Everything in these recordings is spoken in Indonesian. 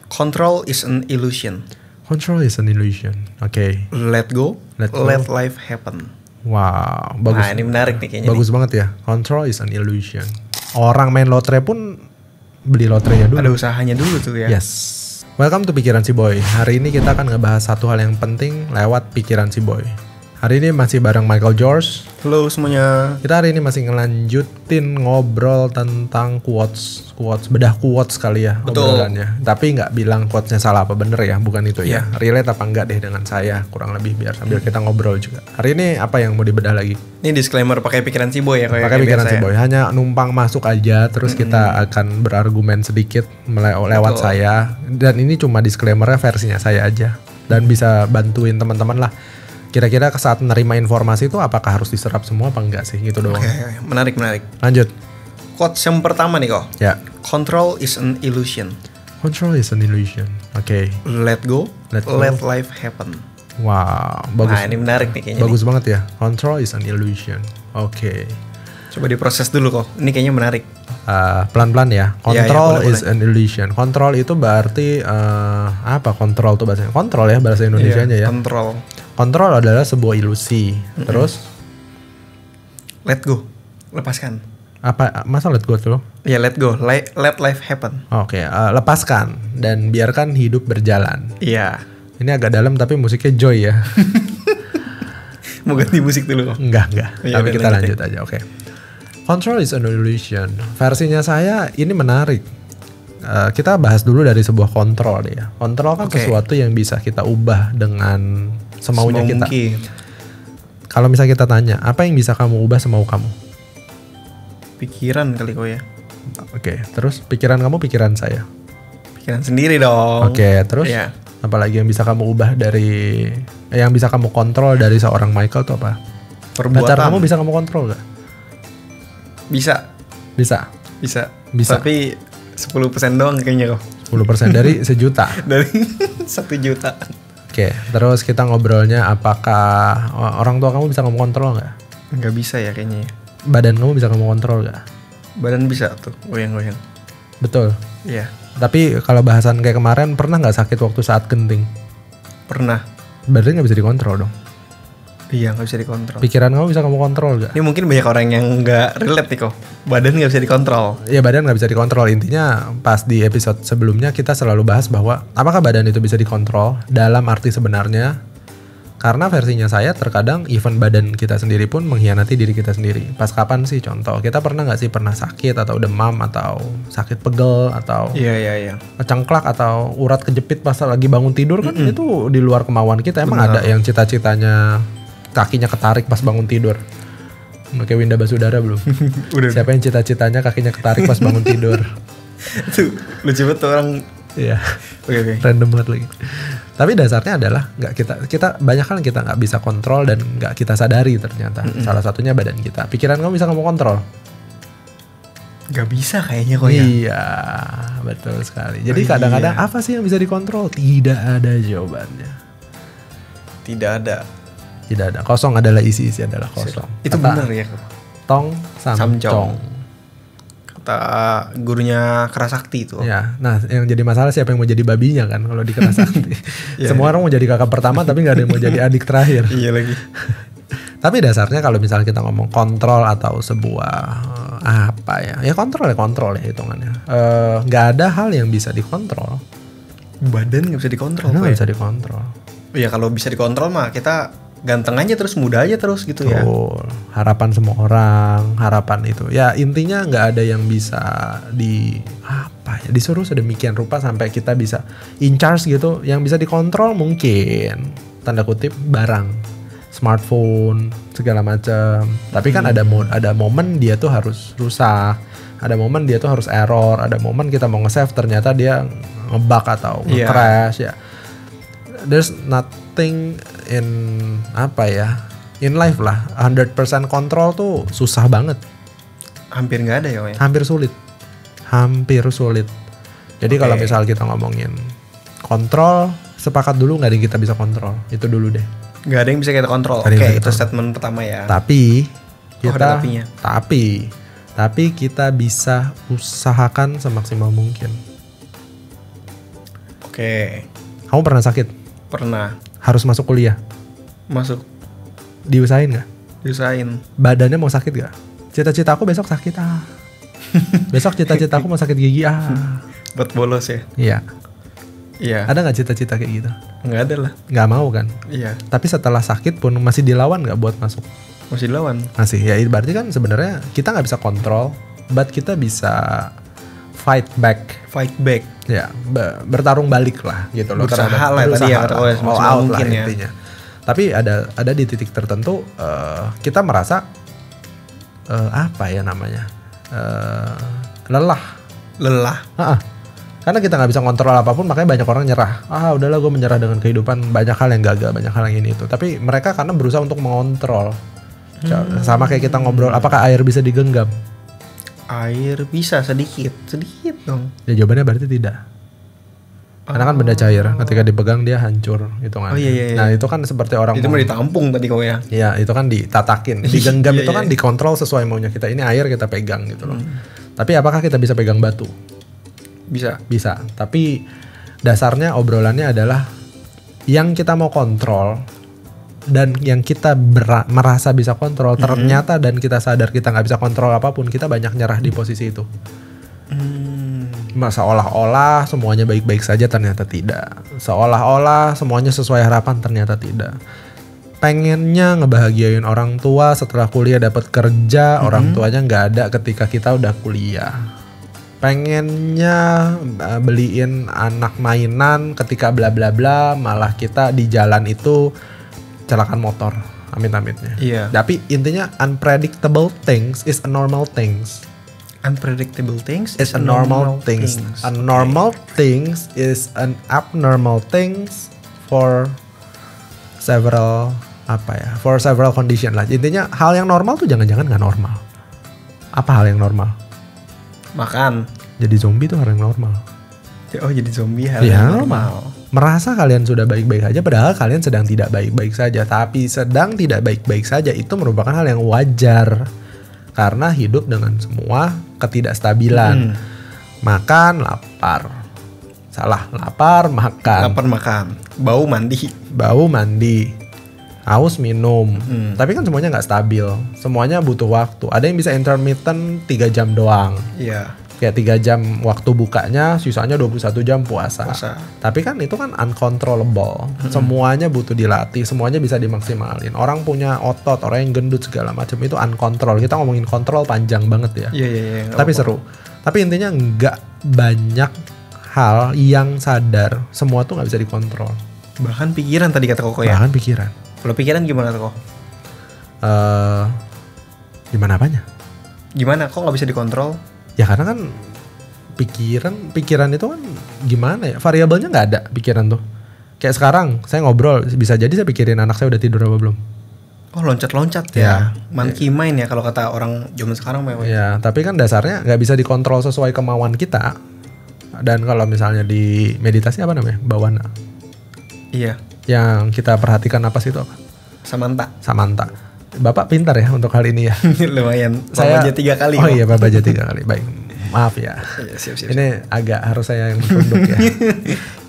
Control is an illusion. Control is an illusion. Oke. Let go. Let go. Let life happen. Wow, bagus. Nah, ini menarik nih kayaknya. Bagus banget ya. Control is an illusion. Orang main lotre pun beli lotrenya dulu. Ada usahanya dulu tuh ya. Yes. Welcome to Pikiran Si Boy. Hari ini kita akan ngebahas satu hal yang penting lewat pikiran si Boy. Hari ini masih bareng Michael George. Halo semuanya. Kita hari ini masih ngelanjutin ngobrol tentang quotes, bedah quotes kali ya. Betul. Obrolannya. Tapi nggak bilang quotesnya salah apa bener ya, bukan itu ya. Relate apa enggak deh dengan saya, kurang lebih biar sambil kita ngobrol juga. Hari ini apa yang mau dibedah lagi? Ini disclaimer pakai pikiran si Boy ya. Pakai pikiran si Boy, hanya numpang masuk aja, terus kita akan berargumen sedikit lewat saya. Dan ini cuma disclaimernya versinya saya aja. Dan bisa bantuin teman-teman lah. Kira-kira saat menerima informasi itu apakah harus diserap semua apa enggak sih, gitu doang. Oke, menarik. Lanjut. Quotes yang pertama nih kok. Ya. Control is an illusion. Control is an illusion. Oke. Let go. Let go. Let life happen. Wow, bagus. Nah, ini menarik nih kayaknya. Bagus banget ya. Control is an illusion. Oke. Coba diproses dulu kok. Ini kayaknya menarik. Pelan-pelan ya. Control boleh. is an illusion. Control itu berarti apa? Control tuh bahasanya. Control ya bahasa Indonesianya ya. Control. Kontrol adalah sebuah ilusi. Terus Let go. Lepaskan. apa? Masa let go tuh? Ya, let go. Let life happen. Oke, lepaskan dan biarkan hidup berjalan. Iya. Ini agak dalam tapi musiknya joy ya. Mau ganti musik dulu kok. Enggak. Iya, Tapi kita lanjut lanjut aja. Oke. Control is an illusion. Versinya saya ini menarik. Kita bahas dulu dari sebuah kontrol deh ya. Kontrol kan sesuatu yang bisa kita ubah dengan semaunya kita. Mungkin. Kalau misalnya kita tanya, apa yang bisa kamu ubah semau kamu? Pikiran kali kok ya. Oke, terus pikiran kamu pikiran saya. Pikiran sendiri dong. Oke, terus Iya. apalagi yang bisa kamu ubah dari yang bisa kamu kontrol dari seorang Michael tuh apa? Perbuatan. Pacar kamu bisa kamu kontrol gak? Bisa. Bisa. Tapi 10% doang kayaknya kok. 10% dari sejuta. Dari 1 juta. Oke, terus kita ngobrolnya apakah orang tua kamu bisa kamu kontrol nggak? Nggak bisa ya kayaknya ya. Badan kamu bisa kamu kontrol nggak? Badan bisa tuh, goyang-goyang. Betul. Iya. Tapi kalau bahasan kayak kemarin, pernah nggak sakit waktu saat genting? Pernah. Berarti nggak bisa dikontrol dong. Iya, nggak bisa dikontrol. Pikiran kamu bisa kamu kontrol nggak? Ini mungkin banyak orang yang nggak relate nih kok. Badan nggak bisa dikontrol. Ya badan nggak bisa dikontrol. Intinya pas di episode sebelumnya kita selalu bahas bahwa apakah badan itu bisa dikontrol dalam arti sebenarnya. Karena versinya saya terkadang even badan kita sendiri pun mengkhianati diri kita sendiri. Pas kapan sih contoh? Kita pernah nggak sih pernah sakit atau demam atau sakit pegel atau Iya. cengklak atau urat kejepit pas lagi bangun tidur kan itu di luar kemauan kita. Emang ada yang cita-citanya kakinya ketarik pas bangun tidur? Oke, Winda Basudara belum? Udah. Siapa yang cita-citanya kakinya ketarik pas bangun tidur? Tuh, lucu banget tuh orang. Iya. Oke. Random banget lagi. Tapi dasarnya adalah nggak kita banyak hal kita nggak bisa kontrol dan nggak kita sadari ternyata. Salah satunya badan kita. Pikiran kamu bisa kamu kontrol? Nggak bisa kayaknya kok ya. Iya, betul sekali. Jadi kadang-kadang apa sih yang bisa dikontrol? Tidak ada jawabannya. Tidak ada. Tidak ada. Kosong adalah isi adalah kosong. Itu Kata benar ya. Tong samcong. Samcong. Kata gurunya Kerasakti itu. Ya, nah yang jadi masalah siapa yang mau jadi babinya kan kalau di Kerasakti. Semua orang mau jadi kakak pertama tapi nggak ada yang mau jadi adik terakhir. Iya lagi. Tapi dasarnya kalau misalnya kita ngomong kontrol atau sebuah apa ya kontrol ya hitungannya. Nggak ada hal yang bisa dikontrol. Badan nggak bisa dikontrol. Nggak bisa dikontrol. Iya, kalau bisa dikontrol mah kita ganteng aja terus, muda aja terus gitu ya. Harapan semua orang, harapan itu. Ya intinya nggak ada yang bisa disuruh sedemikian rupa sampai kita bisa in charge gitu. Yang bisa dikontrol mungkin tanda kutip barang, smartphone segala macam. Tapi kan ada momen dia tuh harus rusak, ada momen dia tuh harus error, ada momen kita mau nge-save ternyata dia nge-bug atau nge-crash ya. There's nothing in life lah 100% kontrol tuh susah banget. Hampir nggak ada ya. Hampir sulit. Jadi kalau misal kita ngomongin kontrol, sepakat dulu nggak ada yang kita bisa kontrol. Itu dulu deh. Nggak ada yang bisa kita kontrol. Oke, itu statement pertama ya. Tapi kita bisa usahakan semaksimal mungkin. Oke. Kamu pernah sakit? Pernah. Harus masuk kuliah? Masuk. Diusahain gak? Diusahain. Badannya mau sakit gak? Cita-cita aku besok sakit Besok cita-cita aku mau sakit gigi Buat bolos ya? Iya. Iya. Ada gak cita-cita kayak gitu? Nggak ada lah. Gak mau kan? Iya. Tapi setelah sakit pun masih dilawan gak buat masuk? Masih dilawan. Masih. Ya berarti kan sebenarnya kita gak bisa kontrol, but kita bisa fight back. Fight back. Ya, bertarung balik lah gitu loh. Berusaha lah tadi ya, lah, all out mungkin ya. intinya. Tapi ada di titik tertentu kita merasa apa ya namanya, lelah. Karena kita nggak bisa kontrol apapun, makanya banyak orang nyerah. Udahlah gue menyerah dengan kehidupan, banyak hal yang gagal, banyak hal yang ini itu. Tapi mereka karena berusaha untuk mengontrol. Sama kayak kita ngobrol, apakah air bisa digenggam? Air bisa sedikit dong. Ya jawabannya berarti tidak. Karena kan benda cair, ketika dipegang dia hancur gitu kan. Iya. Nah itu kan seperti orang itu mah ditampung tadi kau ya. Iya itu kan ditatakin, digenggam itu kan dikontrol sesuai maunya kita. Ini air kita pegang gitu loh. Tapi apakah kita bisa pegang batu? Bisa. Tapi dasarnya obrolannya adalah yang kita mau kontrol dan yang kita merasa bisa kontrol ternyata dan kita sadar kita nggak bisa kontrol apapun, kita banyak nyerah di posisi itu. Seolah-olah semuanya baik-baik saja, ternyata tidak. Seolah-olah semuanya sesuai harapan, ternyata tidak. Pengennya ngebahagiain orang tua setelah kuliah dapat kerja, orang tuanya nggak ada ketika kita udah kuliah. Pengennya beliin anak mainan ketika bla bla bla, malah kita di jalan itu kecelakaan motor, amit-amitnya. Iya. Tapi intinya unpredictable things is a normal things. Unpredictable things is a normal things. A normal things is an abnormal things for several for several condition lah. Intinya hal yang normal tuh jangan-jangan nggak normal. Apa hal yang normal? Makan. Jadi zombie tuh hal yang normal. Oh jadi zombie hal yang yang normal. Merasa kalian sudah baik-baik saja padahal kalian sedang tidak baik-baik saja. Tapi sedang tidak baik-baik saja itu merupakan hal yang wajar. Karena hidup dengan semua ketidakstabilan. Makan, lapar. Salah, lapar, makan. Lapar makan. Bau mandi. Haus minum. Tapi kan semuanya gak stabil. Semuanya butuh waktu. Ada yang bisa intermittent 3 jam doang. Iya. Kayak 3 jam waktu bukanya, sisanya 21 jam puasa. Tapi kan itu kan uncontrollable. Semuanya butuh dilatih, semuanya bisa dimaksimalin. Orang punya otot, orang yang gendut segala macam itu uncontrolled. Kita ngomongin kontrol panjang banget ya. Iya. Tapi seru. Tapi intinya nggak banyak hal yang sadar semua tuh nggak bisa dikontrol. Bahkan pikiran tadi kata Koko ya. Bahkan pikiran. Kalau pikiran gimana Koko? Gimana apanya? Gimana? Kok nggak bisa dikontrol? Ya karena kan pikiran itu kan gimana ya, variabelnya nggak ada pikiran tuh. Kayak sekarang saya ngobrol, bisa jadi saya pikirin anak saya udah tidur apa belum. Oh loncat-loncat ya. Monkey mind ya kalau kata orang zaman sekarang memang. Ya tapi kan dasarnya nggak bisa dikontrol sesuai kemauan kita. Dan kalau misalnya di meditasi apa namanya, bawana. Iya. Yang kita perhatikan apa sih itu apa? Samanta. Bapak pintar ya untuk hal ini ya. Lumayan. Saya baca 3 kali. Oh iya, Bapak baca 3 kali. Baik. Maaf ya. Siap. Ini agak harus saya yang tunduk ya.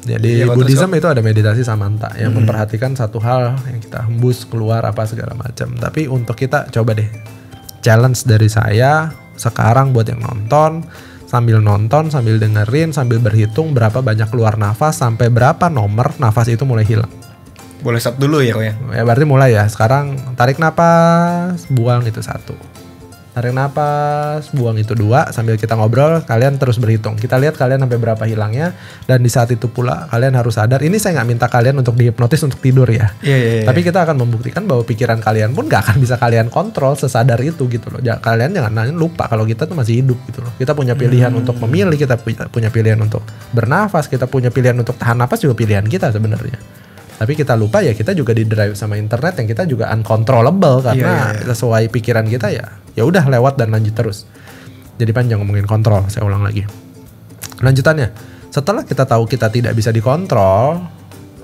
Jadi Buddhism itu ada meditasi samanta yang memperhatikan satu hal yang kita hembus keluar apa segala macam. Tapi untuk kita coba deh challenge dari saya sekarang buat yang nonton sambil dengerin sambil berhitung berapa banyak keluar nafas sampai berapa nomor nafas itu mulai hilang. Boleh stop dulu ya kok ya? Ya berarti mulai ya. Sekarang tarik napas, buang itu 1. Tarik napas, buang itu 2. Sambil kita ngobrol, kalian terus berhitung. Kita lihat kalian sampai berapa hilangnya. Dan di saat itu pula kalian harus sadar. Ini saya nggak minta kalian untuk dihipnotis untuk tidur ya. Iya. Tapi kita akan membuktikan bahwa pikiran kalian pun nggak akan bisa kalian kontrol sesadar itu gitu loh. Kalian jangan lupa kalau kita tuh masih hidup gitu loh. Kita punya pilihan untuk memilih, kita punya pilihan untuk bernafas, kita punya pilihan untuk tahan napas juga pilihan kita sebenarnya. Tapi kita lupa ya kita juga di drive sama internet yang kita juga uncontrollable karena sesuai pikiran kita ya udah lewat dan lanjut terus. Jadi panjang ngomongin kontrol, saya ulang lagi. Lanjutannya, setelah kita tahu kita tidak bisa dikontrol,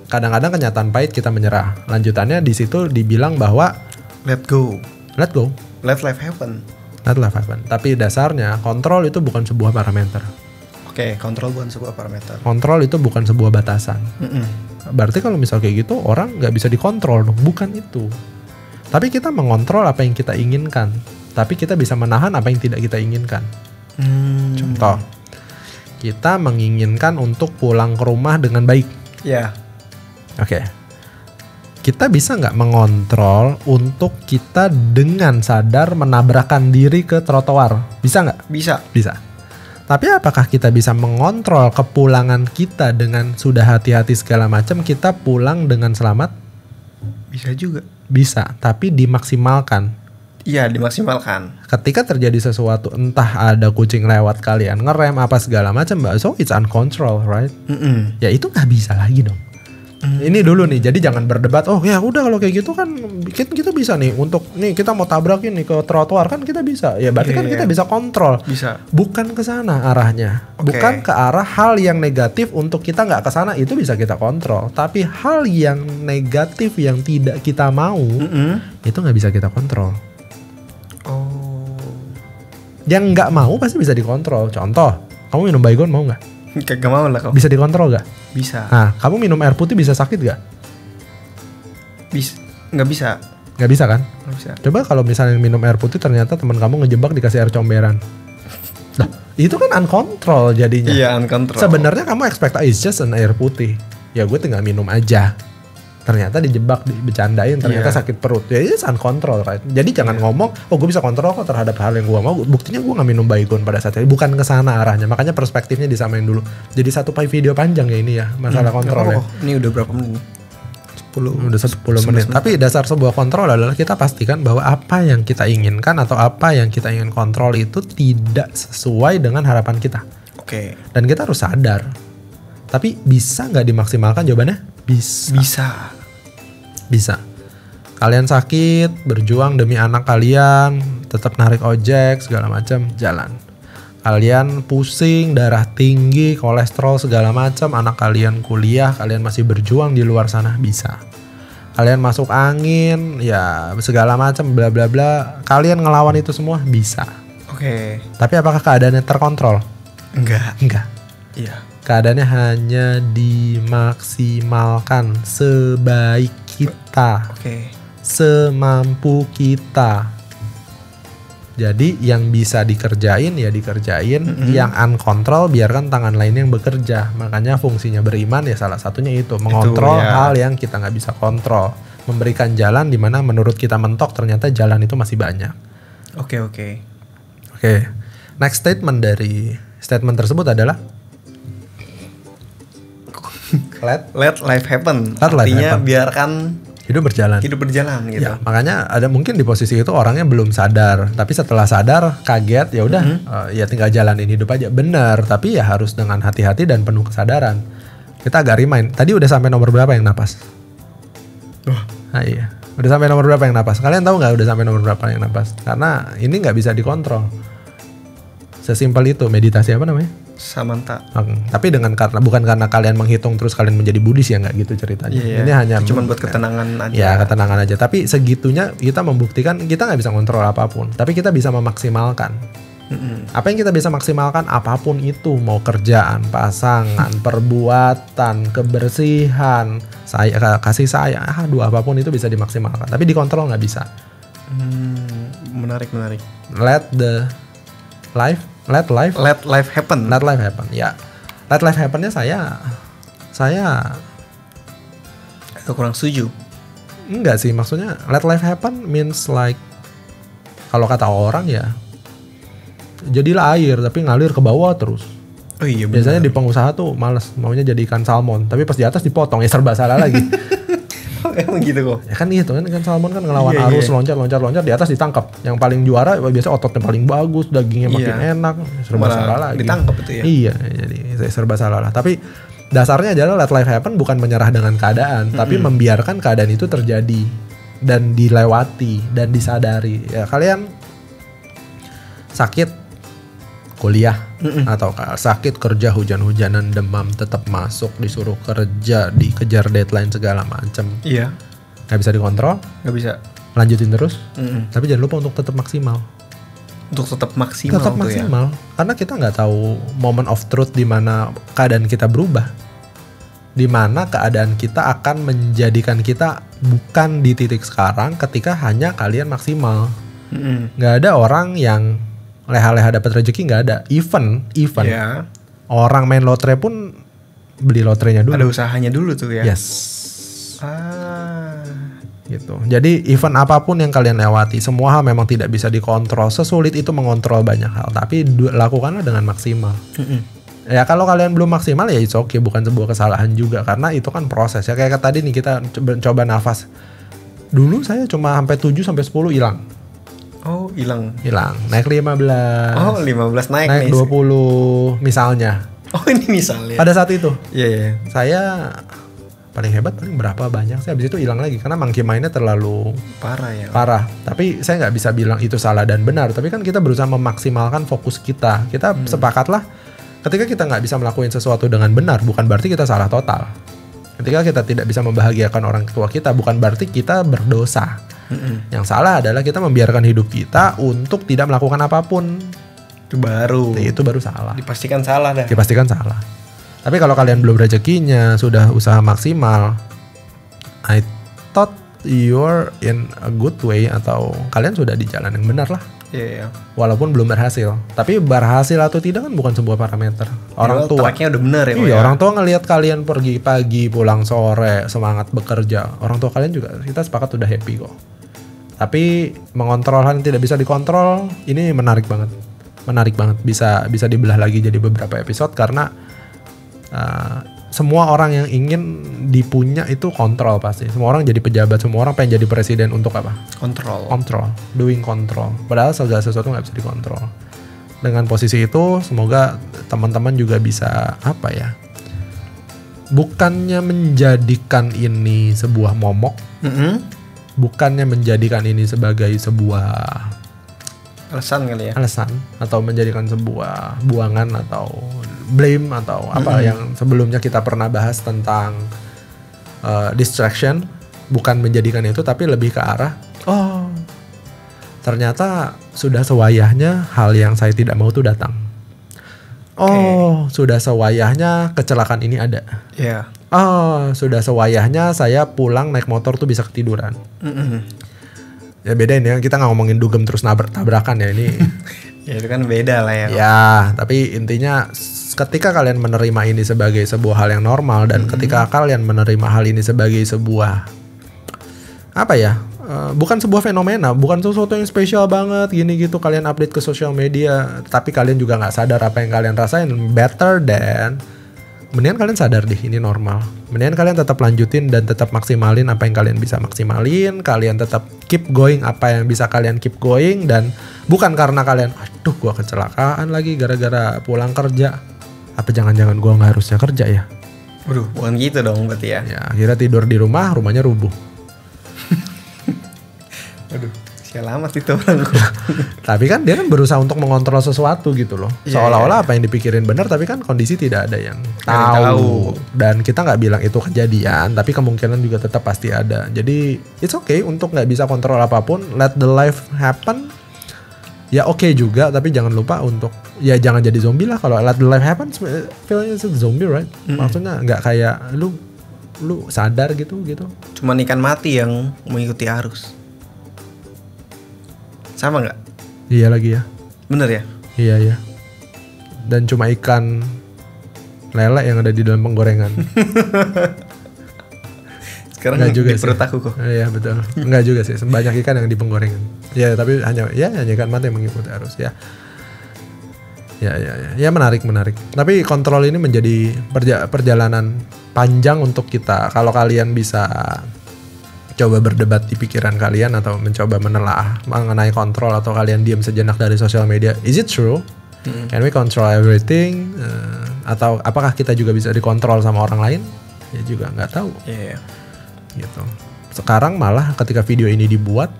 kadang-kadang kenyataan pahit kita menyerah. Lanjutannya di situ dibilang bahwa let go, let life happen. Tapi dasarnya kontrol itu bukan sebuah parameter. Oke, kontrol bukan sebuah parameter. Kontrol itu bukan sebuah batasan. Berarti kalau misal kayak gitu orang nggak bisa dikontrol dong, bukan itu. Tapi kita mengontrol apa yang kita inginkan, tapi kita bisa menahan apa yang tidak kita inginkan. Contoh, kita menginginkan untuk pulang ke rumah dengan baik. Ya. Oke. Kita bisa nggak mengontrol untuk kita dengan sadar menabrakkan diri ke trotoar? Bisa nggak? Bisa. Bisa. Tapi apakah kita bisa mengontrol kepulangan kita dengan sudah hati-hati segala macam, kita pulang dengan selamat? Bisa juga. Bisa, tapi dimaksimalkan. Iya, dimaksimalkan. Ketika terjadi sesuatu, entah ada kucing lewat kalian ngerem apa segala macam, so it's uncontrolled, right? Ya itu nggak bisa lagi dong. Ini dulu nih, jadi jangan berdebat. Oh ya udah kalau kayak gitu kan kita bisa nih untuk nih kita mau tabrakin nih ke trotoar kan kita bisa. Ya berarti kan kita bisa kontrol. Bisa. Bukan ke sana arahnya. Bukan ke arah hal yang negatif untuk kita nggak ke sana itu bisa kita kontrol. Tapi hal yang negatif yang tidak kita mau itu nggak bisa kita kontrol. Oh. Yang nggak mau pasti bisa dikontrol. Contoh, kamu minum baygon mau nggak? Kagak mau lah kau. Bisa dikontrol gak? Bisa. Nah, kamu minum air putih bisa sakit gak? Nggak bisa. Nggak bisa kan? Nggak bisa. Coba kalau misalnya minum air putih ternyata teman kamu ngejebak dikasih air comberan. Nah, itu kan uncontrol jadinya. Iya, uncontrol. Sebenarnya kamu expect it's just an air putih. Ya gue tinggal minum aja. Ternyata dijebak, dibecandain, ternyata sakit perut. Ya it's uncontrol, right? Jadi jangan ngomong, oh gue bisa kontrol kok terhadap hal yang gue mau. Buktinya gue gak minum baygon pada saat itu. Bukan ke sana arahnya. Makanya perspektifnya disamain dulu. Jadi satu video panjang ya ini ya, masalah kontrol ya. Ini udah berapa menit? 10. Udah 10 menit. Tapi dasar sebuah kontrol adalah kita pastikan bahwa apa yang kita inginkan atau apa yang kita ingin kontrol itu tidak sesuai dengan harapan kita. Oke. Dan kita harus sadar. Tapi bisa gak dimaksimalkan? Jawabannya bisa. Bisa. Kalian sakit, berjuang demi anak kalian, tetap narik ojek, segala macam, jalan. Kalian pusing, darah tinggi, kolesterol segala macam, anak kalian kuliah, kalian masih berjuang di luar sana, bisa. Kalian masuk angin, ya segala macam, bla bla bla, kalian ngelawan itu semua bisa. Oke. Tapi apakah keadaannya terkontrol? Enggak. Iya. Keadaannya hanya dimaksimalkan sebaik kita, semampu kita. Jadi yang bisa dikerjain ya dikerjain, yang uncontrol biarkan tangan lainnya yang bekerja. Makanya fungsinya beriman ya salah satunya itu mengontrol hal yang kita nggak bisa kontrol, memberikan jalan di mana menurut kita mentok ternyata jalan itu masih banyak. Oke. Next statement dari statement tersebut adalah let life happen. Artinya biarkan hidup berjalan gitu. Ya, makanya ada mungkin di posisi itu orangnya belum sadar, tapi setelah sadar kaget ya udah ya tinggal jalanin hidup aja. Bener, tapi ya harus dengan hati-hati dan penuh kesadaran. Kita agak remind. Tadi udah sampai nomor berapa yang napas? Iya. Udah sampai nomor berapa yang napas? Kalian tahu nggak udah sampai nomor berapa yang napas? Karena ini nggak bisa dikontrol. Sesimpel itu. Meditasi apa namanya? Samanta. Tapi bukan karena kalian menghitung terus kalian menjadi Buddhis ya, nggak gitu ceritanya. Ini hanya cuma buat ketenangan aja. Ya ketenangan aja. Tapi segitunya kita membuktikan kita nggak bisa kontrol apapun. Tapi kita bisa memaksimalkan. Apa yang kita bisa maksimalkan apapun itu, mau kerjaan, pasangan, perbuatan, kebersihan, kasih sayang, apapun itu bisa dimaksimalkan. Tapi dikontrol nggak bisa. Menarik. Let life happen. Ya. Let life happennya saya itu kurang setuju. Enggak sih, maksudnya let life happen means like kalau kata orang ya jadilah air tapi ngalir ke bawah terus. Oh iya benar. Biasanya di pengusaha tuh males maunya jadi ikan salmon, tapi pas di atas dipotong ya serba salah lagi. Emang gitu kok. Ya kan gitu kan, ikan salmon kan ngelawan arus, loncat di atas ditangkap. Yang paling juara biasanya ototnya paling bagus, dagingnya makin enak, serba salah lagi. Ditangkap itu ya. Iya, jadi serba salah lah. Tapi dasarnya adalah let life happen bukan menyerah dengan keadaan, tapi membiarkan keadaan itu terjadi dan dilewati dan disadari. Ya kalian sakit kuliah atau sakit kerja hujan-hujanan demam tetap masuk, disuruh kerja, dikejar deadline segala macam. Iya. Nggak bisa dikontrol. Nggak bisa. Lanjutin terus. Tapi jangan lupa untuk tetap maksimal. Untuk tetap maksimal tetap tuh maksimal. Karena kita nggak tahu moment of truth di mana keadaan kita berubah, di mana keadaan kita akan menjadikan kita bukan di titik sekarang ketika hanya kalian maksimal. Nggak ada orang yang leha-leha dapat rezeki, nggak ada. Even Ya. orang main lotre pun beli lotrenya dulu. Ada usahanya dulu tuh ya. Yes. Gitu. Jadi event apapun yang kalian lewati, semua hal memang tidak bisa dikontrol. Sesulit itu mengontrol banyak hal, tapi lakukanlah dengan maksimal. Ya kalau kalian belum maksimal ya it's okay, bukan sebuah kesalahan juga, karena itu kan proses ya. Kayak tadi nih kita coba nafas. Dulu saya cuma sampai 7 sampai 10 hilang. Oh, hilang. Naik 15. Oh, 15 naik Naik nih. 20 misalnya. Oh, ini misalnya. Pada saat itu Iya. saya paling hebat paling berapa banyak sih, habis itu hilang lagi karena monkey mind-nya terlalu Parah. Tapi saya nggak bisa bilang itu salah dan benar, tapi kan kita berusaha memaksimalkan fokus kita. Kita sepakatlah ketika kita nggak bisa melakukan sesuatu dengan benar, bukan berarti kita salah total. Ketika kita tidak bisa membahagiakan orang tua kita, bukan berarti kita berdosa. Yang salah adalah kita membiarkan hidup kita untuk tidak melakukan apapun. Itu baru salah. dipastikan salah dah. Dipastikan salah. Tapi kalau kalian belum rezekinya, sudah usaha maksimal, I thought you're in a good way, atau kalian sudah di jalan yang benar lah. Iya. Walaupun belum berhasil. Tapi berhasil atau tidak kan bukan sebuah parameter. Orang tua. Tracknya udah benar ya. Iya, orang tua ngelihat kalian pergi pagi, pulang sore, semangat bekerja. Orang tua kalian juga, kita sepakat udah happy kok. Tapi mengontrol hal yang tidak bisa dikontrol, ini menarik banget. Bisa dibelah lagi jadi beberapa episode, karena semua orang yang ingin dipunya itu kontrol pasti. Semua orang jadi pejabat, semua orang pengen jadi presiden untuk apa? Kontrol, doing control. Padahal segala sesuatu nggak bisa dikontrol. Dengan posisi itu, semoga teman-teman juga bisa apa ya? Bukannya menjadikan ini sebuah momok, bukannya menjadikan ini sebagai sebuah alasan kali ya. Alasan, atau menjadikan sebuah buangan atau blame atau apa yang sebelumnya kita pernah bahas tentang distraction. Bukan menjadikan itu, tapi lebih ke arah ternyata sudah sewayahnya hal yang saya tidak mau tuh datang. Sudah sewayahnya kecelakaan ini ada. Iya. Sudah sewayahnya saya pulang naik motor tuh bisa ketiduran. Ya bedain ya, kita nggak ngomongin dugem terus tabrakan ya ini. Ya itu kan beda lah ya. Ya, tapi intinya ketika kalian menerima ini sebagai sebuah hal yang normal, dan ketika kalian menerima hal ini sebagai sebuah apa ya, bukan sebuah fenomena, bukan sesuatu yang spesial banget gini gitu kalian update ke sosial media, tapi kalian juga nggak sadar apa yang kalian rasain, better than mendingan kalian sadar deh ini normal. Mendingan kalian tetap lanjutin dan tetap maksimalin apa yang kalian bisa maksimalin. Kalian tetap keep going apa yang bisa kalian keep going. Dan bukan karena kalian, aduh gua kecelakaan lagi gara-gara pulang kerja. Apa jangan-jangan gua nggak harusnya kerja ya? Waduh, bukan gitu dong berarti ya. Ya, akhirnya tidur di rumahnya rubuh. Aduh, selamat itu orang. Tapi kan dia kan berusaha untuk mengontrol sesuatu gitu loh. Seolah-olah apa yang dipikirin benar, tapi kan kondisi tidak ada yang tahu. Dan kita nggak bilang itu kejadian, tapi kemungkinan juga tetap pasti ada. Jadi it's okay untuk nggak bisa kontrol apapun, let the life happen. Ya oke juga, tapi jangan lupa untuk ya jangan jadi zombie lah. Kalau let the life happen, feelnya zombie right? Maksudnya nggak kayak lu sadar gitu. Cuman ikan mati yang mengikuti arus. Sama nggak? Iya lagi ya. Bener ya? Iya. Dan cuma ikan lele yang ada di dalam penggorengan. Sekarang Nggak juga di perut sih. aku kok. Iya betul. Enggak juga sih. Banyak ikan yang di penggorengan. Ya tapi hanya ikan mati yang mengikuti arus ya. Ya menarik. Tapi kontrol ini menjadi perjalanan panjang untuk kita. Kalau kalian bisa coba berdebat di pikiran kalian atau mencoba menelaah mengenai kontrol, atau kalian diam sejenak dari sosial media. Is it true? Can we control everything? Atau apakah kita juga bisa dikontrol sama orang lain? Ya juga nggak tahu. Iya. Gitu. Sekarang malah ketika video ini dibuat,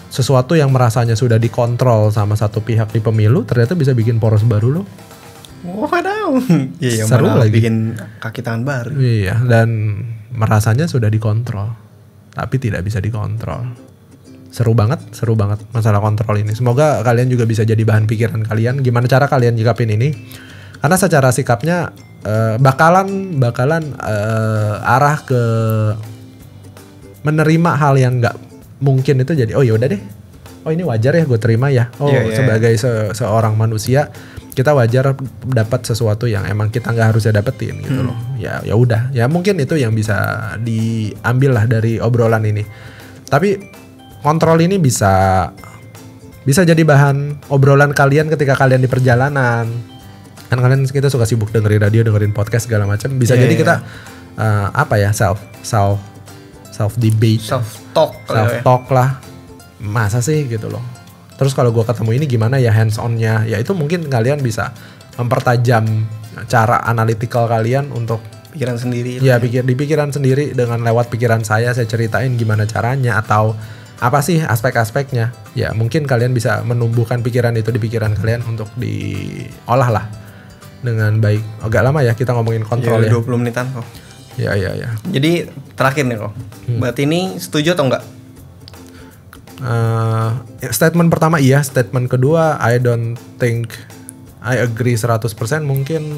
sesuatu yang merasanya sudah dikontrol sama satu pihak di pemilu ternyata bisa bikin poros baru loh. Waduh. Iya, Seru malah lagi. bikin kaki tangan baru. Iya, dan merasanya sudah dikontrol, tapi tidak bisa dikontrol. seru banget masalah kontrol ini. Semoga kalian juga bisa jadi bahan pikiran kalian gimana cara kalian nyikapin ini. Karena secara sikapnya bakalan arah ke menerima hal yang nggak mungkin itu jadi oh ya udah deh. Oh ini wajar ya gue terima ya. Oh sebagai seorang manusia kita wajar dapat sesuatu yang emang kita nggak harusnya dapetin gitu loh. Ya udah. Ya mungkin itu yang bisa diambil lah dari obrolan ini. Tapi kontrol ini bisa jadi bahan obrolan kalian ketika kalian di perjalanan. Kan kalian kita suka sibuk dengerin radio, dengerin podcast segala macam. Bisa jadi kita self debate, self talk lah. Masa sih gitu loh. Terus kalau gue ketemu ini gimana ya hands on-nya? Ya itu mungkin kalian bisa mempertajam cara analytical kalian untuk pikiran sendiri. Ya di pikiran sendiri dengan lewat pikiran saya ceritain gimana caranya atau apa sih aspek-aspeknya. Ya mungkin kalian bisa menumbuhkan pikiran itu di pikiran kalian untuk diolah lah dengan baik. Agak lama ya kita ngomongin kontrol ya. 20 menitan kok. Ya. Jadi terakhir nih kok. Berarti ini setuju atau enggak? Statement pertama iya, statement kedua I don't think I agree 100%, mungkin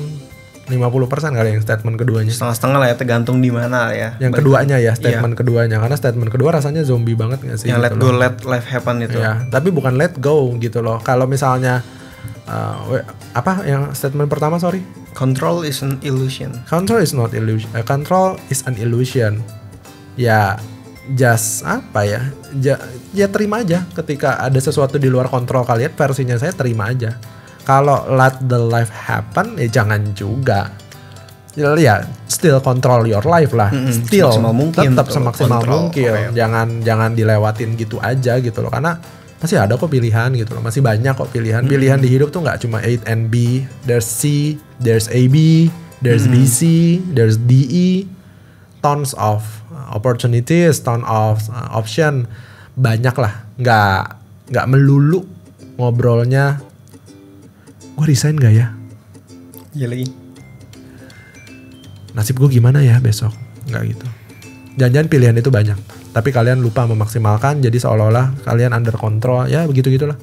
50% kali yang statement keduanya. Setengah-setengah lah ya, tergantung di mana ya. Yang keduanya ya, statement keduanya, karena statement kedua rasanya zombie banget gak sih? Yang let gitu go, let life happen itu. Ya, tapi bukan let go gitu loh. Kalau misalnya apa yang statement pertama sorry? Control is an illusion. Control is not illusion. Control is an illusion. Ya just apa ya? Ya terima aja ketika ada sesuatu di luar kontrol kalian, versinya saya terima aja. Kalau let the life happen ya jangan juga. Ya still control your life lah. Still tetap semaksimal mungkin. Jangan dilewatin gitu aja gitu loh. Karena masih ada kok pilihan gitu loh. Masih banyak kok pilihan. Pilihan di hidup tuh nggak cuma A and B. There's C, there's AB, there's BC, there's DE. Tons of opportunities, tons of option. Banyak lah. Nggak melulu ngobrolnya. Gue resign gak ya? Iya lagi. Nasib gue gimana ya besok? Nggak gitu. Jangan-jangan pilihan itu banyak. Tapi kalian lupa memaksimalkan. Jadi seolah-olah kalian under control. Ya begitu-gitulah.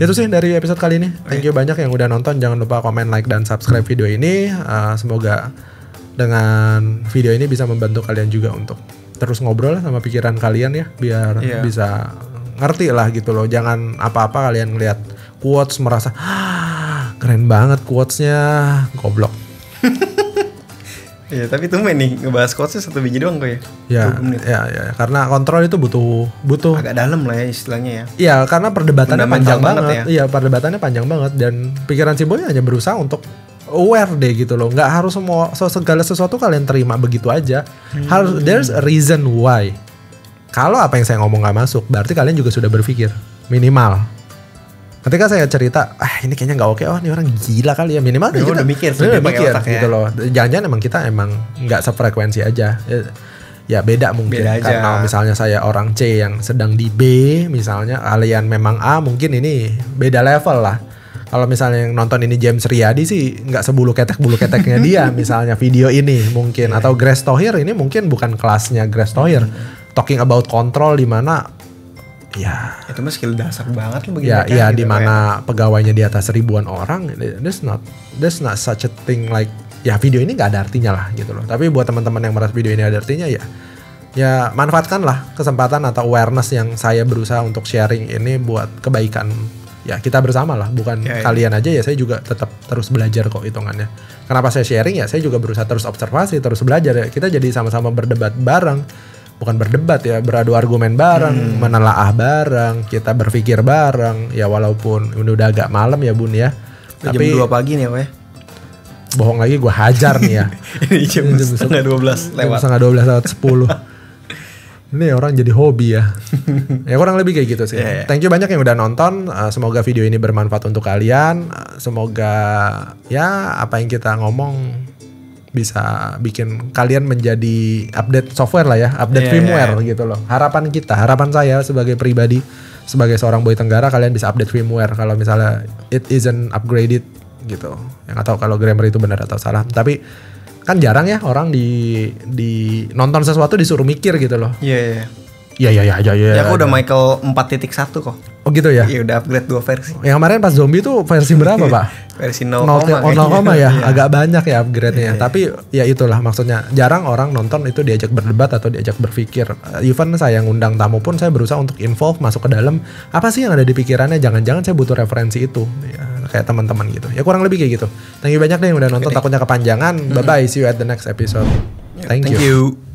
Itu sih dari episode kali ini. Thank you banyak yang udah nonton. Jangan lupa komen, like, dan subscribe video ini. Semoga dengan video ini bisa membantu kalian juga untuk terus ngobrol sama pikiran kalian ya. Biar bisa ngerti lah gitu loh. Jangan apa-apa kalian ngeliat quotes merasa keren banget quotes-nya, goblok. Iya, tapi tumben nih ngebahas quotes-nya 1 biji doang kok ya. Ya, karena kontrol itu butuh agak dalam lah ya istilahnya ya. Iya, karena perdebatannya panjang banget. Ya. Iya, perdebatannya panjang banget dan pikiran si Boy hanya berusaha untuk aware deh gitu loh. Nggak harus segala sesuatu kalian terima begitu aja. There's a reason why. Kalau apa yang saya ngomong nggak masuk, berarti kalian juga sudah berpikir minimal. Ketika saya cerita, ini kayaknya nggak oke, ini orang gila kali ya, minimal kita udah mikir gitu loh. Jangan-jangan emang kita nggak sefrekuensi aja. Ya beda mungkin. Karena misalnya saya orang C yang sedang di B, misalnya kalian memang A, mungkin ini beda level lah. Kalau misalnya yang nonton ini James Riyadi sih nggak sebulu keteknya dia, misalnya video ini mungkin atau Grace Thohir ini mungkin bukan kelasnya Grace Thohir. Talking about control di mana ya itu mah skill dasar banget loh bagi mereka. Ya di mana pegawainya di atas ribuan orang, there's not such a thing like ya video ini nggak ada artinya lah gitu loh. Tapi buat teman-teman yang merasa video ini ada artinya ya manfaatkanlah kesempatan atau awareness yang saya berusaha untuk sharing ini buat kebaikan ya kita bersama lah, bukan kalian aja ya. Saya juga tetap terus belajar kok hitungannya. Kenapa saya sharing ya? Saya juga berusaha terus observasi, terus belajar ya. Kita jadi sama-sama berdebat bareng. Bukan berdebat ya, beradu argumen bareng, menelaah bareng, kita berpikir bareng. Ya walaupun udah agak malam ya Bun ya. Tapi jam 2 pagi nih ya, bohong lagi gue hajar nih ya. Ini jam setengah 12 lewat. Setengah 12 lewat 10. Ini orang jadi hobi ya. Ya kurang lebih kayak gitu sih. Thank you banyak yang udah nonton. Semoga video ini bermanfaat untuk kalian. Semoga ya apa yang kita ngomong bisa bikin kalian menjadi update software lah ya, update firmware gitu loh. Harapan saya sebagai pribadi, sebagai seorang Boy Tenggara, kalian bisa update firmware kalau misalnya it isn't upgraded gitu. Yang nggak tahu kalau grammar itu benar atau salah. Tapi kan jarang ya orang di nonton sesuatu disuruh mikir gitu loh. Iya. Ya aku udah Michael 4.1 kok. Oh gitu ya? Iya udah upgrade 2 versi. Yang kemarin pas zombie tuh versi berapa Pak? Versi 0, 0 ya, agak banyak ya upgrade-nya. Tapi ya itulah maksudnya, jarang orang nonton itu diajak berdebat atau diajak berpikir. Even saya ngundang tamu pun saya berusaha untuk involve, masuk ke dalam apa sih yang ada di pikirannya. Jangan-jangan saya butuh referensi itu ya, kayak teman-teman gitu. Ya kurang lebih kayak gitu. Thank you banyak deh yang udah nonton, takutnya kepanjangan. Bye bye, see you at the next episode. Thank you.